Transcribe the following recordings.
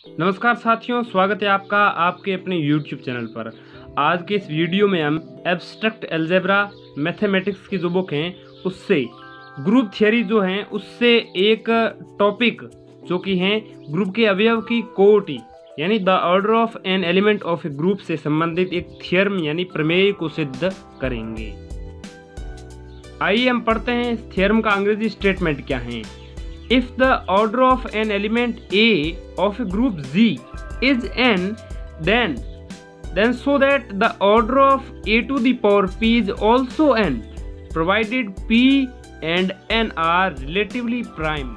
नमस्कार साथियों, स्वागत है आपका आपके अपने YouTube चैनल पर। आज के इस वीडियो में हम एब्स्ट्रैक्ट अलजेब्रा मैथमेटिक्स की जो बुक हैं उससे ग्रुप थ्योरी जो हैं उससे एक टॉपिक जो कि हैं ग्रुप के अवयव की कोटि यानी the order of an element of A group से संबंधित एक थ्योरम यानी प्रमेय को सिद्ध करेंगे। आइए हम पढ़ते हैं इस थ्योरम का अंग्रेजी स्टेटमेंट क्या है। If the order of an element A of a group Z is n, then so that the order of A to the power P is also n, provided P and n are relatively prime।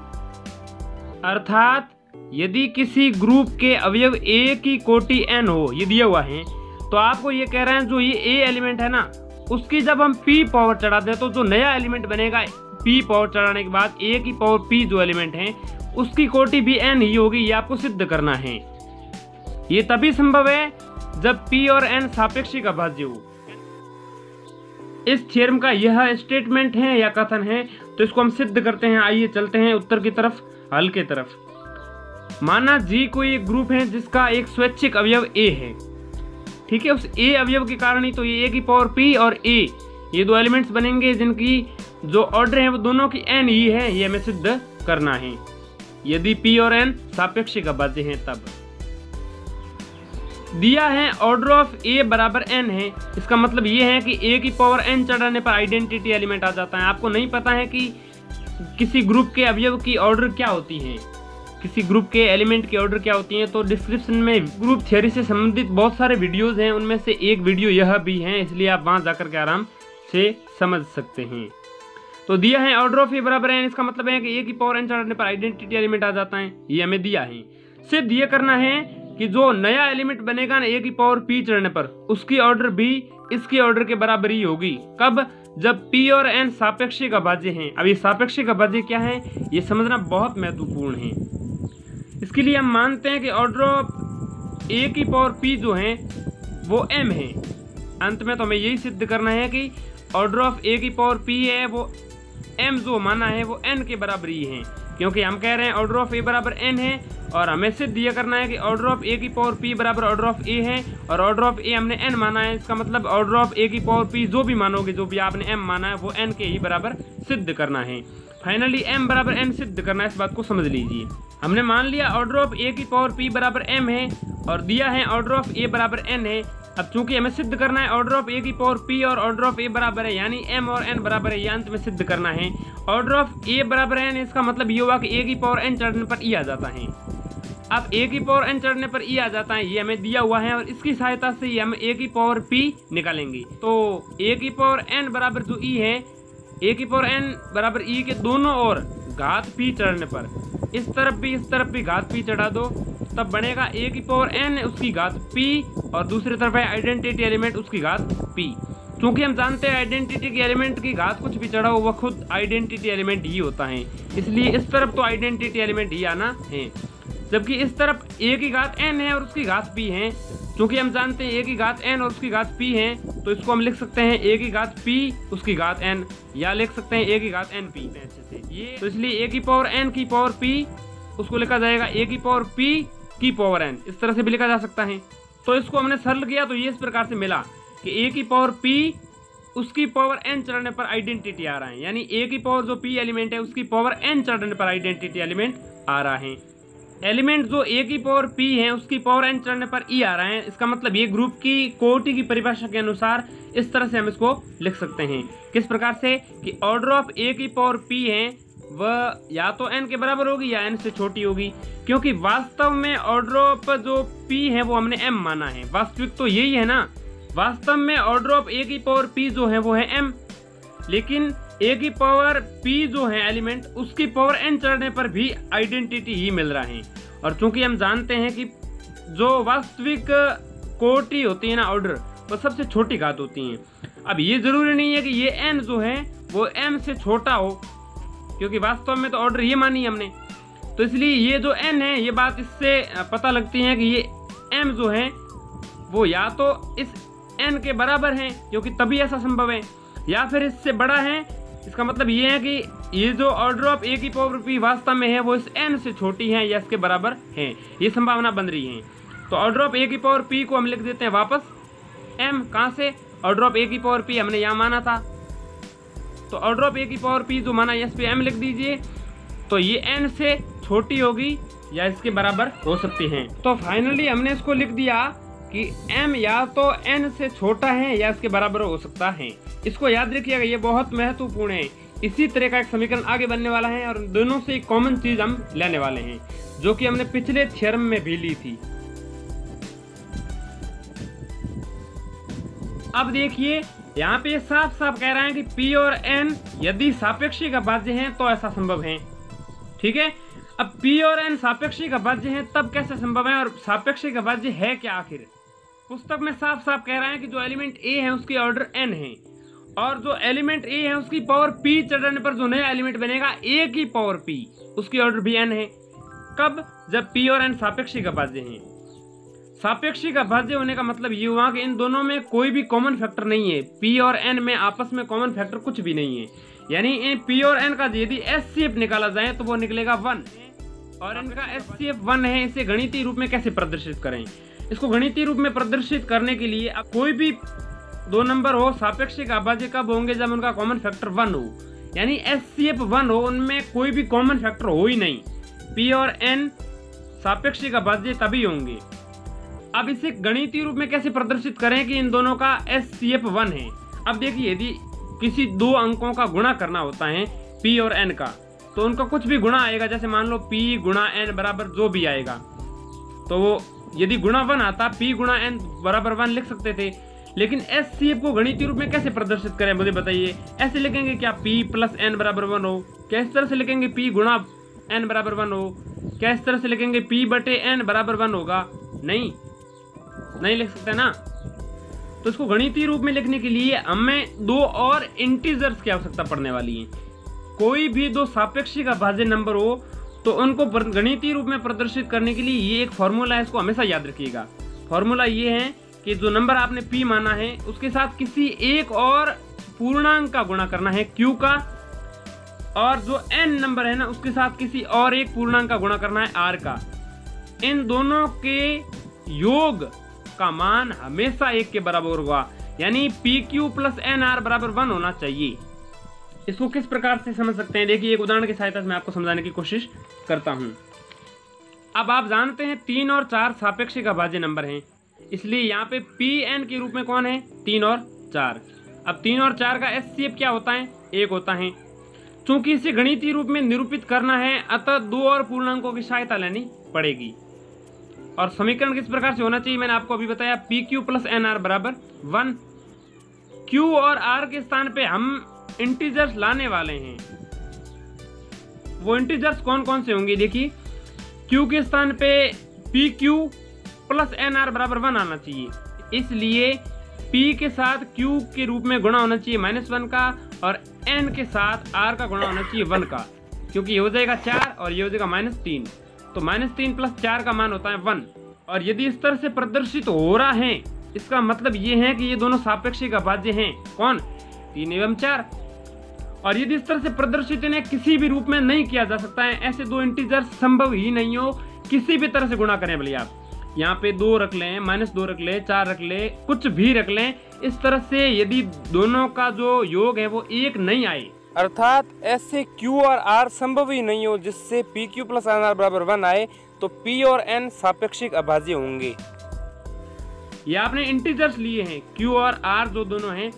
अर्थात यदि किसी group के अवयव A की कोटि n हो, ये दिया हुआ है, तो आपको ये कह रहे हैं जो ये A एलिमेंट है ना, उसकी जब हम P पावर चढ़ा दें तो जो नया एलिमेंट बनेगा P पावर चढ़ाने के बाद A की पावर P जो एलिमेंट है उसकी कोटि भी n ही होगी। ये आपको सिद्ध करना है। ये तभी संभव है जब P और n सापेक्षिक अभाज्य हो। इस थ्योरम का यह स्टेटमेंट है या कथन है, तो इसको हम सिद्ध करते हैं। आइए चलते हैं उत्तर की तरफ, हल के तरफ। माना G कोई एक ग्रुप है जिसका एक स्वैच्छिक अवयव A है, ठीक है। उस A अवयव के कारण ही तो ये A की पावर P और A ये दो एलिमेंट्स बनेंगे जिनकी जो ऑर्डर है वो दोनों की n ही है। ये हमें सिद्ध करना है यदि P और n सापेक्षिक अभाज्य हैं। तब दिया है ऑर्डर ऑफ A बराबर n है, इसका मतलब ये है कि A की पावर n चढ़ाने पर आइडेंटिटी एलिमेंट आ जाता है। आपको नहीं पता है कि किसी ग्रुप के अवयव की ऑर्डर क्या होती है, किसी ग्रुप के एलिमेंट की ऑर्डर क्या होती है, तो डिस्क्रिप्शन में ग्रुप थ्योरी से संबंधित बहुत सारे वीडियोज हैं, उनमें से एक वीडियो यह भी है, इसलिए आप वहां जाकर के आराम से समझ सकते हैं। तो दिया है ऑर्डर ऑफ ए बराबर n, इसका मतलब है कि ए की पावर n चढ़ाने पर आइडेंटिटी एलिमेंट आ जाता है। ये हमें दिया है। सिद्ध ये करना है कि जो नया एलिमेंट बनेगा ना ए की पावर p चढ़ने पर, उसकी ऑर्डर भी इसकी ऑर्डर के बराबर ही होगी। कब? जब p और n सापेक्षिक अभाज्य हैं। अब ये सापेक्षिक अभाज्य क्या है ये समझना बहुत महत्वपूर्ण है। इसके लिए हम मानते हैं कि ऑर्डर ऑफ ए की पावर p जो है वो m है। अंत में तो हमें यही सिद्ध करना है कि ऑर्डर ऑफ ए की पावर p है वो m जो माना है वो n के बराबर ही है, क्योंकि हम कह रहे हैं ऑर्डर ऑफ a बराबर n है और हमें सिद्ध ये करना है कि ऑर्डर ऑफ a की पावर p बराबर ऑर्डर ऑफ a है और ऑर्डर ऑफ a हमने n माना है। इसका मतलब ऑर्डर ऑफ a की पावर p जो भी मानोगे, जो भी आपने m माना है वो n के ही बराबर सिद्ध करना है। फाइनली m बराबर n सिद्ध करना है, इस बात को समझ लीजिए। हमने मान लिया ऑर्डर ऑफ a की पावर p बराबर m है और दिया है ऑर्डर ऑफ a बराबर n है। अब चूंकि हमें सिद्ध करना है ऑर्डर ऑफ a की पावर p और ऑर्डर ऑफ a बराबर है, यानी m और n बराबर है, ये अंत में सिद्ध करना है। ऑर्डर ऑफ a बराबर n, इसका मतलब ये हुआ कि a की पावर n चढ़ने पर e आ जाता है। अब a की पावर n चढ़ने पर e आ जाता है, ये हमें दिया हुआ है और इसकी सहायता से हम a की पावर p निकालेंगे। तो a की पावर n बराबर जो e है, a की पावर n बराबर e के दोनों ओर घात p चढ़ने पर इस तरफ भी घात p चढ़ा दो, तब बनेगा a की पावर n उसकी घात p और दूसरी तरफ है आइडेंटिटी एलिमेंट उसकी घात p। क्योंकि हम जानते हैं आइडेंटिटी के एलिमेंट की घात कुछ भी चढ़ा हो वह खुद आइडेंटिटी एलिमेंट ही होता है, इसलिए इस तरफ तो आइडेंटिटी एलिमेंट ही आना है। जबकि इस तरफ a की घात n है और उसकी घात p है। क्योंकि हम जानते हैं a की घात n और उसकी घात p है, तो इसको हम लिख सकते हैं a की घात p उसकी घात n, या लिख सकते हैं a की घात n p अच्छे से। ये तो इसलिए a की पावर n की पावर p उसको लिखा जाएगा a की पावर p की पावर n, इस तरह से भी लिखा जा सकता है। तो इसको हमने सरल किया तो ये इस प्रकार से मिला कि a की पावर p उसकी पावर n चढ़ने पर आइडेंटिटी आ रहा है, यानी a की पावर जो p एलिमेंट है उसकी पावर n चढ़ने पर आइडेंटिटी एलिमेंट आ रहा है। एलिमेंट जो a की पावर p है उसकी पावर n चढ़ने पर e आ रहा है। इसका मतलब ये ग्रुप की कोटि की परिभाषा के अनुसार इस तरह से हम इसको लिख सकते हैं। किस प्रकार से कि ऑर्डर ऑफ a की पावर p है वह या तो n के बराबर होगी या n से छोटी होगी, क्योंकि वास्तव में ऑर्डर ऑफ जो p है वो हमने m माना है। वास्तविक तो यही है ना, वास्तव में ऑर्डर ऑफ a की पावर p जो है वो है m, लेकिन a की पावर p जो है एलिमेंट उसकी पावर n चढ़ने पर भी आइडेंटिटी ही मिल रहा है। और चूंकि हम जानते हैं कि जो वास्तविक कोटि होती है ना ऑर्डर, वो सबसे छोटी घात होती है। अब ये जरूरी नहीं है कि ये n जो है वो m से छोटा हो, क्योंकि वास्तव में तो ऑर्डर ये मानी हमने, तो इसलिए ये जो n है ये बात इससे पता लगती है कि ये m जो है वो या तो इस n के बराबर है, क्योंकि तभी ऐसा संभव है, या फिर इससे बड़ा है। इसका मतलब ये है कि ये जो ऑर्डर ऑफ ए की पावर पी वास्तव में है वो इस n से छोटी है या इसके बराबर है, ये संभावना बन रही है। तो ऑर्डर ऑफ ए की पावर पी को हम लिख देते हैं वापस m, कहाँ से, ऑर्डर ऑफ ए की पावर पी हमने यहाँ माना था, तो ऑर्डर ऑफ ए की पावर पी जो माना इस पे m लिख दीजिए। तो ये n से छोटी होगी या इसके बराबर हो सकती हैं। तो फाइनली हमने इसको लिख दिया कि m या तो n से छोटा है या इसके बराबर हो सकता है। इसको याद रखिएगा, ये बहुत महत्वपूर्ण है। इसी तरह का एक समीकरण आगे बनने वाला है और दोनों से एक कॉमन चीज हम लेने वाले हैं जो कि हमने पिछले थ्योरम में भी ली थी। अब देखिए यहाँ पे साफ साफ कह रहे हैं कि p और n यदि सापेक्षिक अभाज्य हैं तो ऐसा संभव है। ठीक है, अब p और n सापेक्षिक अभाज्य हैं तब कैसे संभव है और सापेक्षिक अभाज्य है क्या आखिर। पुस्तक में साफ साफ कह रहे हैं कि जो एलिमेंट a है उसकी ऑर्डर n है और जो एलिमेंट a है उसकी पावर p चढ़ने पर जो नया एलिमेंट बनेगा a की पावर p उसकी ऑर्डर भी n है। कब, जब p और n सापेक्षिक अभाज्य हैं। सापेक्षिक अभाज्य होने का मतलब ये हुआ कि इन दोनों में कोई भी कॉमन फैक्टर नहीं है, p और n में आपस में कॉमन फैक्टर कुछ भी नहीं है। यानी इन p और n का यदि HCF निकाला जाए तो वो निकलेगा 1 और इनका HCF 1 है। इसे गणितीय रूप में कैसे प्रदर्शित करें, इसको गणितीय रूप में प्रदर्शित करने के लिए अब कोई भी दो नंबर हो सापेक्षिक अभाज्य कब होंगे, जब उनका कॉमन फैक्टर 1 हो, यानी HCF 1 हो, उनमें कोई भी कॉमन फैक्टर हो ही नहीं। p और n सापेक्षिक अभाज्य तभी होंगे। अब इसे गणितीय रूप में कैसे प्रदर्शित करें कि इन दोनों का HCF 1 है। अब देखिए यदि किसी दो अंकों का गुणा करना होता है p और n का, तो उनका कुछ भी गुणा आएगा, जैसे मान लो p गुणा n बराबर जो भी आएगा, तो वो यदि गुणा 1 आता p गुणा n बराबर 1 लिख सकते थे। लेकिन HCF को गणितीय रूप में कैसे प्रदर्शित करें मुझे बताइए। ऐसे लिखेंगे क्या p प्लस n बराबर 1 हो, क्या इस तरह से लिखेंगे p गुणा n बराबर 1 हो, क्या इस तरह से लिखेंगे p बटे n बराबर 1 होगा, नहीं लिख सकते ना। तो इसको गणितीय रूप में लिखने के लिए हमें दो और इंटीजर्स की आवश्यकता पड़ने वाली है। कोई भी दो सापेक्षिक अभाज्य नंबर हो तो उनको गणितीय रूप में प्रदर्शित करने के लिए ये एक फॉर्मूला है, इसको हमेशा याद रखिएगा। फॉर्मूला ये है कि जो नंबर आपने p माना है उसके साथ किसी एक और पूर्णांक का गुणा करना है q का, और जो n नंबर है ना उसके साथ किसी और एक पूर्णांक का गुणा करना है r का। इन दोनों के योग का मान हमेशा 1 के बराबर होगा, यानी PQ प्लस NR बराबर 1 होना चाहिए। इसको किस प्रकार से समझ सकते हैं, देखिए एक उदाहरण की सहायता से मैं आपको समझाने की कोशिश करता हूं। अब आप जानते हैं 3 और 4 सापेक्षिक अभाज्य नंबर हैं, इसलिए यहाँ पे Pn के रूप में कौन है, 3 और 4। अब 3 और 4 का HCF क्या होता है, 1 होता है। चूंकि इसे गणितीय रूप में निरूपित करना है अतः दो और पूर्णांकों की सहायता लेनी पड़ेगी। और समीकरण किस प्रकार से होना चाहिए मैंने आपको अभी बताया, PQ प्लस NR बराबर 1। Q और R के स्थान पे हम इंटीजर्स लाने वाले हैं। वो इंटीजर्स कौन कौन से होंगे, देखिए Q के स्थान पे PQ प्लस NR बराबर 1 आना चाहिए, इसलिए P के साथ Q के रूप में गुणा होना चाहिए -1 का और N के साथ R का गुणा होना चाहिए 1 का, क्योंकि ये हो जाएगा 4 और ये हो जाएगा -3, तो -3 प्लस 4 का मान होता है 1। और यदि इस तरह से प्रदर्शित हो रहा है इसका मतलब ये है कि ये दोनों सापेक्षिक अभाज्य हैं, कौन, 3 एवं 4। और यदि इस तरह से प्रदर्शित इन्हें किसी भी रूप में नहीं किया जा सकता है, ऐसे दो इंटीजर संभव ही नहीं हो, किसी भी तरह से गुणा करें, भले आप यहाँ पे 2 रख लें, -2 रख लें, 4 रख लें, कुछ भी रख लें, इस तरह से यदि दोनों का जो योग है वो 1 नहीं आए, अर्थात ऐसे Q और R संभव ही नहीं हो जिससे PQ प्लस NR बराबर 1 आए, तो P और N सापेक्षिक अभाज्य होंगे। ये आपने इंटीजर्स लिए हैं, Q और R जो दोनों हैं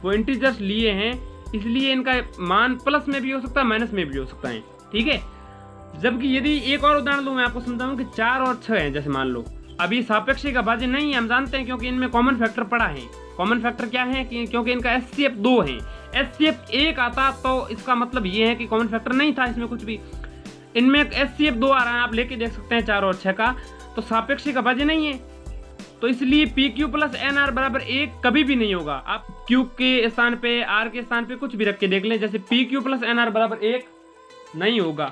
वो इंटीजर्स लिए हैं, इसलिए इनका मान प्लस में भी हो सकता है माइनस में भी हो सकता है, ठीक है। जबकि यदि एक और उदाहरण दूं मैं आपको समझाऊं कि 4 और 6 हैं, जैसे मान लो अभी सापेक्षिक अभाज्य नहीं है, हम जानते हैं क्योंकि इनमें कॉमन फैक्टर पड़ा है। कॉमन फैक्टर क्या है कि क्योंकि इनका HCF 2 है, HCF 1 आता तो इसका मतलब ये है कि कॉमन फैक्टर नहीं था इसमें कुछ भी, इनमें HCF 2 आ रहा है, आप लेके देख सकते हैं 4 और 6 का, तो सापेक्षिक अभाज्य नहीं है, तो इसलिए PQ प्लस NR बराबर 1 कभी भी नहीं होगा। आप Q के स्थान पे R के स्थान पे कुछ भी रख के देख लें, जैसे PQ प्लस NR बराबर 1 नहीं होगा,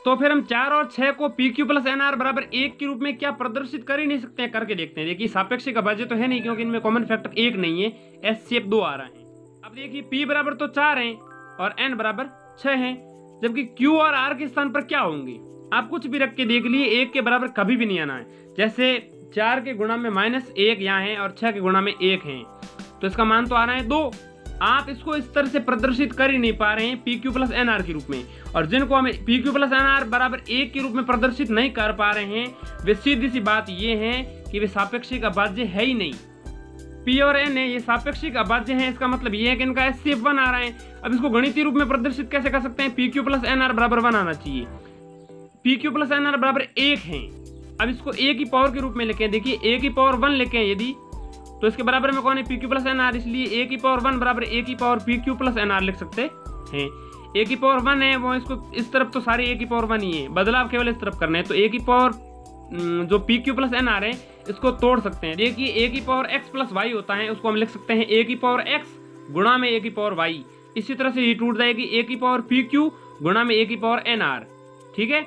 तो फिर हम 4 और 6 को PQ प्लस NR बराबर 1 के रूप में क्या प्रदर्शित कर ही नहीं सकते हैं, करके देखते हैं। देखिए सापेक्षिक अभाज्य तो है नहीं क्योंकि इनमें कॉमन फैक्टर 1 नहीं है, HCF 2 आ रहा है। अब देखिए P बराबर तो 4 है और N बराबर 6 हैं, जबकि Q और R के स्थान पर क्या होंगे? आप कुछ भी रख के देख लिए, 1 के बराबर कभी भी नहीं आना है। जैसे 4 के गुणा में -1 यहाँ है और 6 के गुणा में 1 है, तो इसका मान तो आ रहा है 2। आप इसको इस तरह से प्रदर्शित कर ही नहीं पा रहे हैं PQ प्लस NR के रूप में, और जिनको हम PQ प्लस NR बराबर 1 के रूप में प्रदर्शित नहीं कर पा रहे हैं, वे सीधी सी बात ये है कि वे सापेक्षिक अभाज्य है ही नहीं। P और N है, ये सापेक्षिक अभाज्य हैं, इसका मतलब ये है कि इनका HCF 1 आ रहा है। अब इसको गणितीय रूप में प्रदर्शित कैसे कर सकते हैं? PQ प्लस NR बराबर 1 आना चाहिए। PQ प्लस NR बराबर 1 है। अब इसको A की पावर के रूप में लिखें, देखिए A की पावर 1 लिखें यदि, तो इसके बराबर में कौन है? PQ प्लस NR, इसलिए A की पावर 1 बराबर A की पावर PQ प्लस NR लिख सकते हैं। A की पावर 1 है, वो इसको इस तरफ तो सारे A की पावर 1 ही है, बदलाव केवल इस तरफ करना है, तो A की पावर जो PQ प्लस NR है इसको तोड़ सकते हैं। देखिए A की पावर x प्लस y होता है, उसको हम लिख सकते हैं A की पावर x गुणा में A की पावर y। इसी तरह से ये टूट जाएगी A की पावर PQ गुणा में A की पावर NR। ठीक है,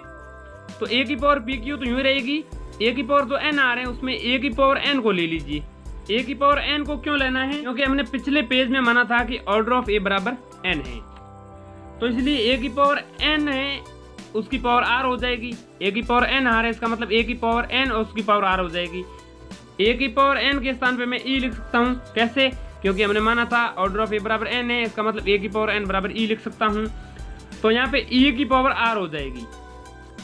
तो A की पावर PQ तो यूं ही रहेगी, A की पावर जो NR है उसमें A की पावर n को ले लीजिए। A की पावर n को क्यों लेना है? क्योंकि हमने पिछले पेज में माना था कि ऑर्डर ऑफ A बराबर n है, तो इसलिए A की पावर n है, उसकी पावर r हो जाएगी। A की पावर n r है, इसका मतलब A की पावर n और उसकी पावर r हो जाएगी। A की पावर n के स्थान पे मैं e लिख सकता हूँ। कैसे? क्योंकि हमने माना था ऑर्डर ऑफ A बराबर n है, इसका मतलब A की पावर n बराबर e लिख सकता हूँ, तो यहाँ पे e की पावर r हो जाएगी।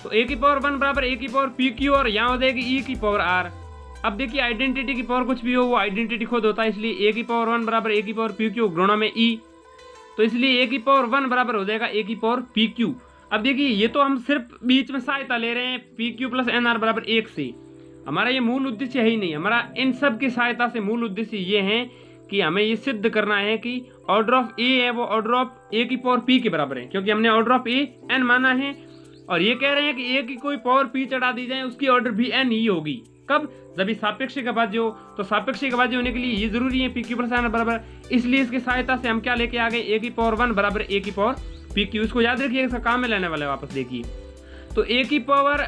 तो A की पावर 1 बराबर A की पावर PQ और यहाँ हो जाएगी e की पावर r। अब देखिए आइडेंटिटी की पावर कुछ भी हो, वो आइडेंटिटी खुद होता है, इसलिए A की पावर 1 बराबर A की पावर PQ गुणा में e, तो इसलिए A की पावर 1 बराबर हो जाएगा A की पावर PQ। अब देखिए ये तो हम सिर्फ बीच में सहायता ले रहे हैं PQ प्लस NR बराबर 1 से, हमारा ये मूल उद्देश्य है ही नहीं। हमारा इन सब की सहायता से मूल उद्देश्य ये है कि हमें ये सिद्ध करना है कि ऑर्डर ऑफ A है वो ऑर्डर ऑफ A की पावर P के बराबर है, क्योंकि हमने ऑर्डर ऑफ A n माना है, और ये कह रहे हैं कि A की कोई पावर P चढ़ा दी जाए उसकी ऑर्डर भी n ही होगी। कब? जब सापेक्षिक अभाज्य हो, तो सापेक्षिक अभाज्य होने के लिए ये जरूरी है PQ प्लस NR बराबर, इसलिए इसकी सहायता से हम क्या लेके आ गए? A की पावर 1 बराबर A की पावर PQ। इसको याद रखिए, इसका काम में लेने वाले वापस देखिए, तो A की पावर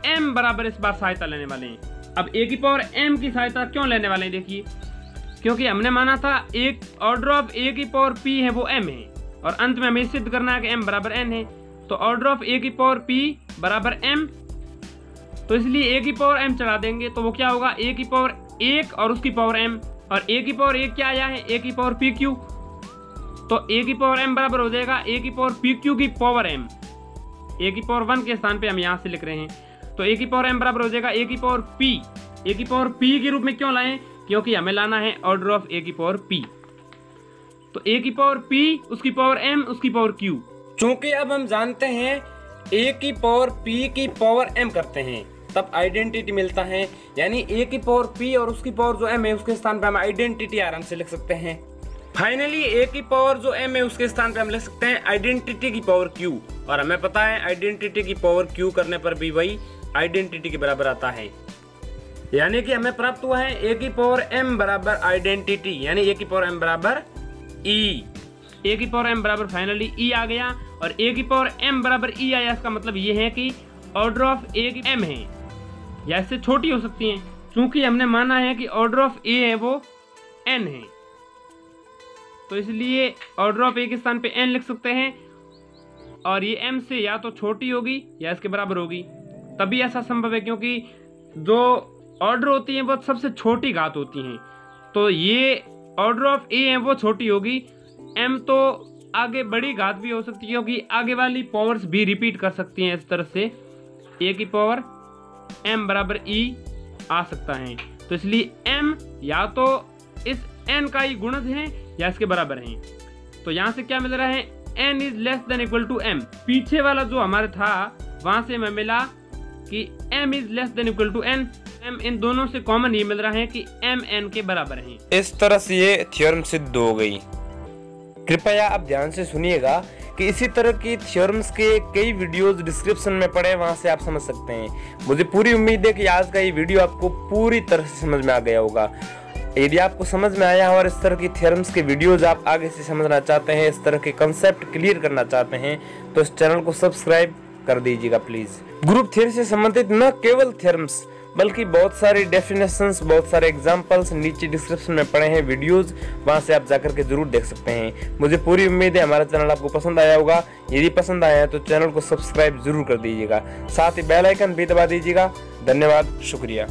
m बराबर इस बार सहायता लेने वाले हैं। अब A की पावर m की सहायता क्यों लेने वाले हैं? देखिए, क्योंकि हमने माना था एक ऑर्डर ऑफ A की पावर P है वो m है, और अंत में हमें सिद्ध करना है कि m बराबर n है, तो ऑर्डर ऑफ A की पावर P बराबर m, तो इसलिए A की पावर m चढ़ा देंगे, तो वो क्या होगा? A की पावर 1 और उसकी पावर m, और A की पावर 1 क्या आया है? A की पावर PQ, तो A की पावर m बराबर हो जाएगा A की पावर PQ की पावर m। A की पावर 1 के स्थान पे हम यहाँ से लिख रहे हैं, तो A की पावर m बराबर हो जाएगा A की पावर P। A की पावर P के रूप में क्यों लाएं? क्योंकि हमें लाना है ऑर्डर ऑफ A की पावर P, तो A की पावर P उसकी पावर m उसकी पावर Q। चूंकि अब हम जानते हैं A की पावर P की पावर m करते हैं तब आइडेंटिटी मिलता है, यानी A की पावर P और उसकी पावर जो m है उसके स्थान पे हम आइडेंटिटी आराम से लिख सकते हैं। फाइनली A की पावर जो m है उसके स्थान पे हम लिख सकते हैं आइडेंटिटी की पावर Q, और हमें पता है आइडेंटिटी की पावर Q करने पर भी वही आइडेंटिटी के बराबर आता है, यानी कि हमें प्राप्त हुआ है A की पावर m बराबर आइडेंटिटी, यानी A की पावर m बराबर e। A की पावर m बराबर फाइनली e आ गया, और A की पावर m बराबर e आया, इसका मतलब ये है कि ऑर्डर ऑफ A की m है या इससे छोटी हो सकती हैं, क्योंकि हमने माना है कि ऑर्डर ऑफ A है वो n है, तो इसलिए ऑर्डर ऑफ A के स्थान पे n लिख सकते हैं, और ये m से या तो छोटी होगी या इसके बराबर होगी, तभी ऐसा संभव है, क्योंकि जो ऑर्डर होती हैं वो सबसे छोटी घात होती हैं, तो ये ऑर्डर ऑफ A है वो छोटी होगी, m तो आगे बड़ी घात भी हो सकती है, क्योंकि आगे वाली पावर्स भी रिपीट कर सकती हैं। इस तरह से A की पावर m बराबर e आ सकता है, तो इसलिए m या तो इस n का ही गुणज है या इसके बराबर है। तो यहाँ से क्या मिल रहा है? n is less than equal to m। पीछे वाला जो हमारे था वहां से हमें मिला कि m is less than equal to n। m इन दोनों से कॉमन ये मिल रहा है कि m n के बराबर है। इस तरह से ये थ्योरम सिद्ध हो गई। कृपया आप ध्यान से सुनिएगा कि इसी तरह की थ्योरम्स के कई वीडियोस डिस्क्रिप्शन में पड़े, वहां से आप समझ सकते हैं। मुझे पूरी उम्मीद है कि आज का ये वीडियो आपको पूरी तरह से समझ में आ गया होगा। यदि आपको समझ में आया और इस तरह की थ्योरम्स के वीडियोज आप आगे से समझना चाहते हैं, इस तरह के कंसेप्ट क्लियर करना चाहते हैं, तो इस चैनल को सब्सक्राइब कर दीजिएगा प्लीज। ग्रुप थ्योरी से संबंधित न केवल थ्योरम्स बल्कि बहुत सारे डेफिनेशंस, बहुत सारे एग्जांपल्स नीचे डिस्क्रिप्शन में पड़े हैं वीडियोस, वहां से आप जाकर के जरूर देख सकते हैं। मुझे पूरी उम्मीद है हमारा चैनल आपको पसंद आया होगा। यदि पसंद आया है तो चैनल को सब्सक्राइब जरूर कर दीजिएगा, साथ ही बेल आइकन भी दबा दीजिएगा। धन्यवाद, शुक्रिया।